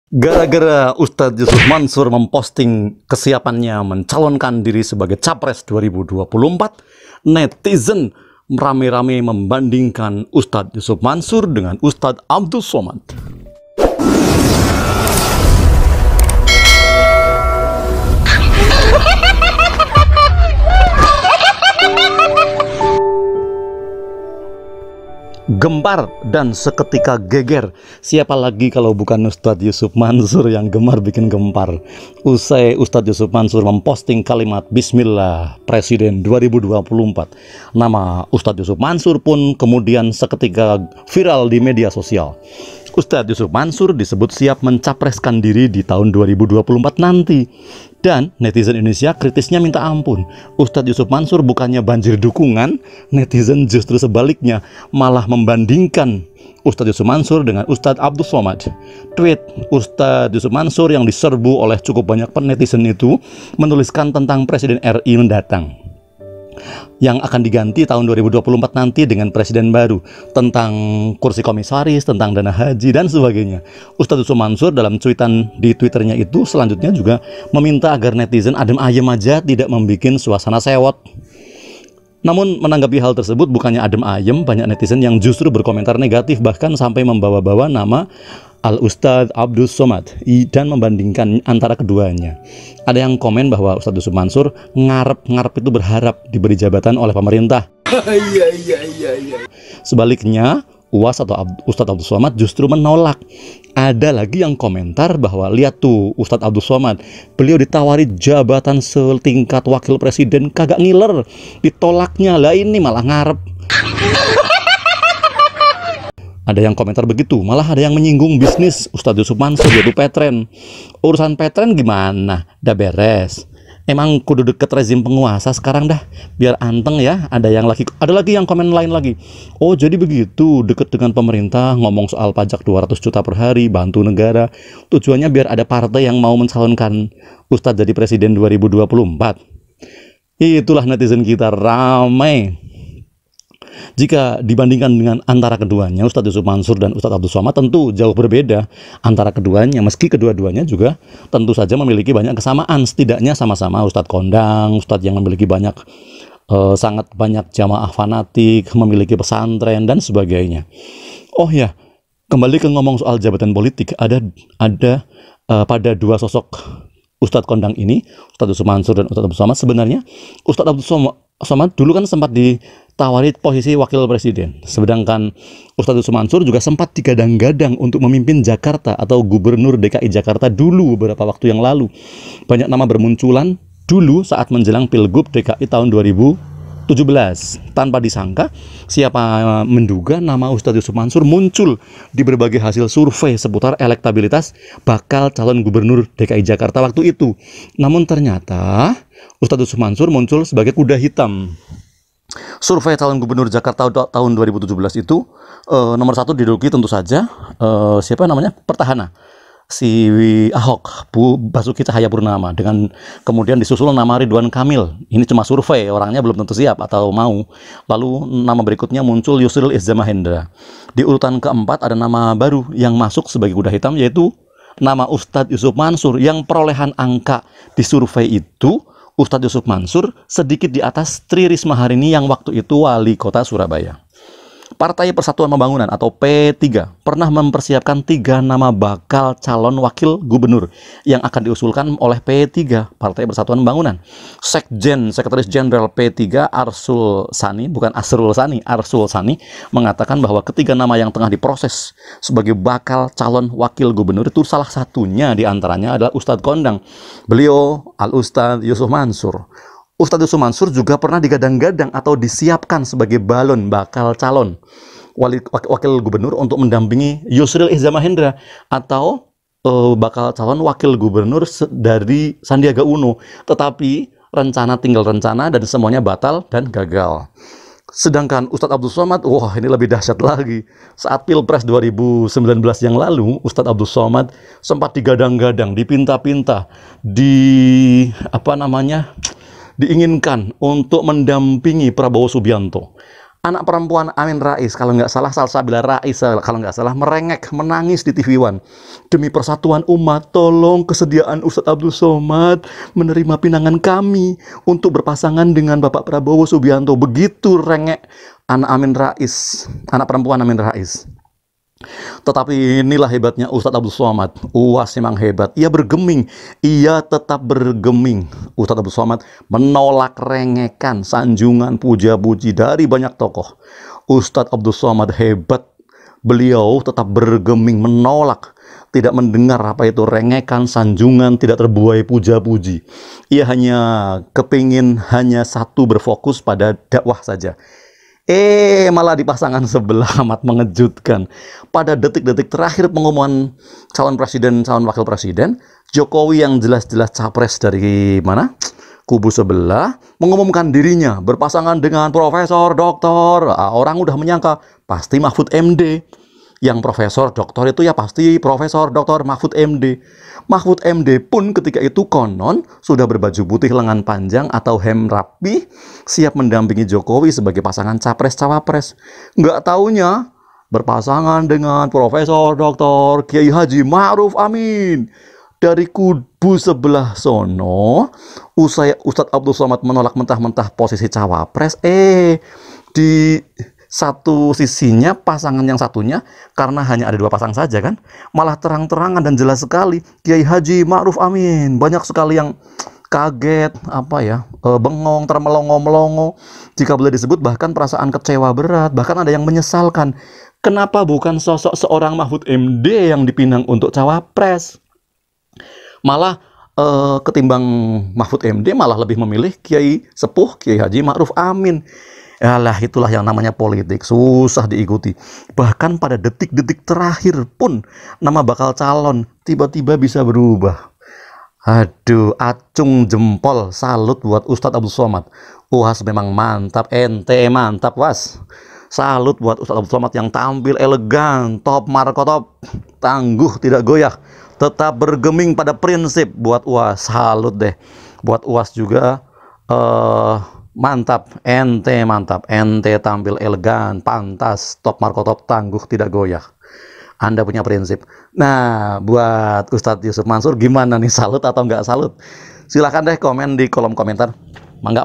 Gara-gara Ustadz Yusuf Mansur memposting kesiapannya mencalonkan diri sebagai Capres 2024, netizen rame-rame membandingkan Ustadz Yusuf Mansur dengan Ustadz Abdul Somad. Gempar dan seketika geger. Siapa lagi kalau bukan Ustadz Yusuf Mansur yang gemar bikin gempar. Usai Ustadz Yusuf Mansur memposting kalimat Bismillah Presiden 2024, nama Ustadz Yusuf Mansur pun kemudian seketika viral di media sosial. Ustadz Yusuf Mansur disebut siap mencapreskan diri di tahun 2024 nanti. Dan netizen Indonesia kritisnya minta ampun. Ustadz Yusuf Mansur bukannya banjir dukungan, netizen justru sebaliknya malah membandingkan Ustadz Yusuf Mansur dengan Ustadz Abdul Somad. Tweet Ustadz Yusuf Mansur yang diserbu oleh cukup banyak netizen itu menuliskan tentang Presiden RI mendatang yang akan diganti tahun 2024 nanti dengan presiden baru, tentang kursi komisaris, tentang dana haji, dan sebagainya. Ustadz Yusuf Mansur dalam cuitan di Twitternya itu selanjutnya juga meminta agar netizen adem ayem aja, tidak membuat suasana sewot. Namun menanggapi hal tersebut bukannya adem ayem, banyak netizen yang justru berkomentar negatif, bahkan sampai membawa-bawa nama Al-Ustadz Abdul Somad dan membandingkan antara keduanya. Ada yang komen bahwa Ustadz Yusuf Mansur ngarep itu berharap diberi jabatan oleh pemerintah. Sebaliknya, UAS atau Ustadz Abdul Somad justru menolak. Ada lagi yang komentar bahwa lihat tuh Ustadz Abdul Somad, beliau ditawari jabatan setingkat wakil presiden kagak ngiler, ditolaknya, lah ini malah ngarep. Ada yang komentar begitu, malah ada yang menyinggung bisnis Ustadz Yusuf Mansur yaitu Petren. Urusan Petren gimana? Udah beres. Emang kudu deket rezim penguasa sekarang dah, biar anteng ya. Ada lagi yang komen lain lagi. Oh jadi begitu, deket dengan pemerintah, ngomong soal pajak 200 juta per hari, bantu negara. Tujuannya biar ada partai yang mau mencalonkan Ustadz jadi presiden 2024. Itulah netizen kita ramai. Jika dibandingkan dengan antara keduanya, Ustadz Yusuf Mansur dan Ustadz Abdul Somad, tentu jauh berbeda antara keduanya. Meski kedua-duanya juga tentu saja memiliki banyak kesamaan. Setidaknya sama-sama Ustadz kondang, Ustadz yang memiliki sangat banyak jamaah fanatik, memiliki pesantren dan sebagainya. Oh ya, kembali ke ngomong soal jabatan politik, ada pada dua sosok Ustadz kondang ini, Ustadz Yusuf Mansur dan Ustadz Abdul Somad. Sebenarnya Ustadz Abdul Somad dulu kan sempat ditawari posisi wakil presiden, sedangkan Ustadz Yusuf Mansur juga sempat digadang-gadang untuk memimpin Jakarta atau gubernur DKI Jakarta dulu beberapa waktu yang lalu. Banyak nama bermunculan dulu saat menjelang Pilgub DKI tahun 2017. Tanpa disangka, siapa menduga nama Ustadz Yusuf Mansur muncul di berbagai hasil survei seputar elektabilitas bakal calon gubernur DKI Jakarta waktu itu. Namun ternyata Ustadz Yusuf Mansur muncul sebagai kuda hitam. Survei calon gubernur Jakarta tahun 2017 itu nomor satu diduduki tentu saja siapa namanya, petahana si Ahok, Basuki Cahayapurnama, dengan kemudian disusul nama Ridwan Kamil. Ini cuma survei, orangnya belum tentu siap atau mau. Lalu nama berikutnya muncul Yusril Izzah Mahendra. Di urutan keempat ada nama baru yang masuk sebagai kuda hitam, yaitu nama Ustadz Yusuf Mansur, yang perolehan angka di survei itu Ustadz Yusuf Mansur sedikit di atas Tri Risma hari ini yang waktu itu wali kota Surabaya. Partai Persatuan Pembangunan atau P3 pernah mempersiapkan 3 nama bakal calon wakil gubernur yang akan diusulkan oleh P3, Partai Persatuan Pembangunan. Sekretaris Jenderal P3 Arsul Sani mengatakan bahwa ketiga nama yang tengah diproses sebagai bakal calon wakil gubernur itu salah satunya diantaranya adalah Ustadz kondang, beliau Al-Ustadz Yusuf Mansur. Ustadz Yusuf Mansur juga pernah digadang-gadang atau disiapkan sebagai balon bakal calon wakil gubernur untuk mendampingi Yusril Izzah Mahendra atau bakal calon wakil gubernur dari Sandiaga Uno. Tetapi tinggal rencana dan semuanya batal dan gagal. Sedangkan Ustadz Abdul Somad, wah ini lebih dahsyat lagi. Saat Pilpres 2019 yang lalu, Ustadz Abdul Somad sempat digadang-gadang, dipinta-pinta, diinginkan untuk mendampingi Prabowo Subianto. Anak perempuan Amin Rais, kalau nggak salah Salsabila Rais, kalau nggak salah merengek, menangis di TV One. Demi persatuan umat, tolong kesediaan Ustadz Abdul Somad menerima pinangan kami untuk berpasangan dengan Bapak Prabowo Subianto. Begitu rengek anak Amin Rais, anak perempuan Amin Rais. Tetapi inilah hebatnya Ustadz Abdul Somad. UAS memang hebat. Ia bergeming. Ia tetap bergeming. Ustadz Abdul Somad menolak rengekan, sanjungan, puja-puji dari banyak tokoh. Ustadz Abdul Somad hebat. Beliau tetap bergeming, menolak. Tidak mendengar apa itu rengekan, sanjungan, tidak terbuai puja-puji. Ia hanya kepingin hanya satu, berfokus pada dakwah saja. Malah di pasangan sebelah amat mengejutkan. Pada detik-detik terakhir pengumuman calon presiden, calon wakil presiden, Jokowi yang jelas-jelas capres dari mana? Kubu sebelah, mengumumkan dirinya berpasangan dengan Profesor Doktor. Orang udah menyangka pasti Mahfud MD. Yang Profesor Doktor itu ya pasti Profesor Doktor Mahfud MD. Mahfud MD pun ketika itu konon sudah berbaju putih lengan panjang atau hem rapi, siap mendampingi Jokowi sebagai pasangan capres-cawapres. Nggak taunya berpasangan dengan Profesor Doktor Kiai Haji Ma'ruf Amin. Dari kubu sebelah sono, usai Ustadz Abdul Somad menolak mentah-mentah posisi cawapres, di satu sisinya pasangan yang satunya, karena hanya ada dua pasang saja kan, malah terang-terangan dan jelas sekali Kiai Haji Ma'ruf Amin. Banyak sekali yang kaget, bengong, termelongo-melongo, jika boleh disebut bahkan perasaan kecewa berat, bahkan ada yang menyesalkan kenapa bukan sosok seorang Mahfud MD yang dipinang untuk cawapres. Malah ketimbang Mahfud MD malah lebih memilih Kiai Sepuh Kiai Haji Ma'ruf Amin. Yalah, itulah yang namanya politik, susah diikuti. Bahkan pada detik-detik terakhir pun nama bakal calon tiba-tiba bisa berubah. Aduh, acung jempol, salut buat Ustadz Abdul Somad. UAS memang mantap, ente mantap was. Salut buat Ustadz Abdul Somad yang tampil elegan, top markotop, tangguh tidak goyah, tetap bergeming pada prinsip. Buat UAS, salut deh. Buat UAS juga, mantap, ente tampil elegan, pantas, top markotop, tangguh, tidak goyah. Anda punya prinsip. Nah, buat Ustadz Yusuf Mansur gimana nih, salut atau nggak salut? Silahkan deh komen di kolom komentar. Mangga.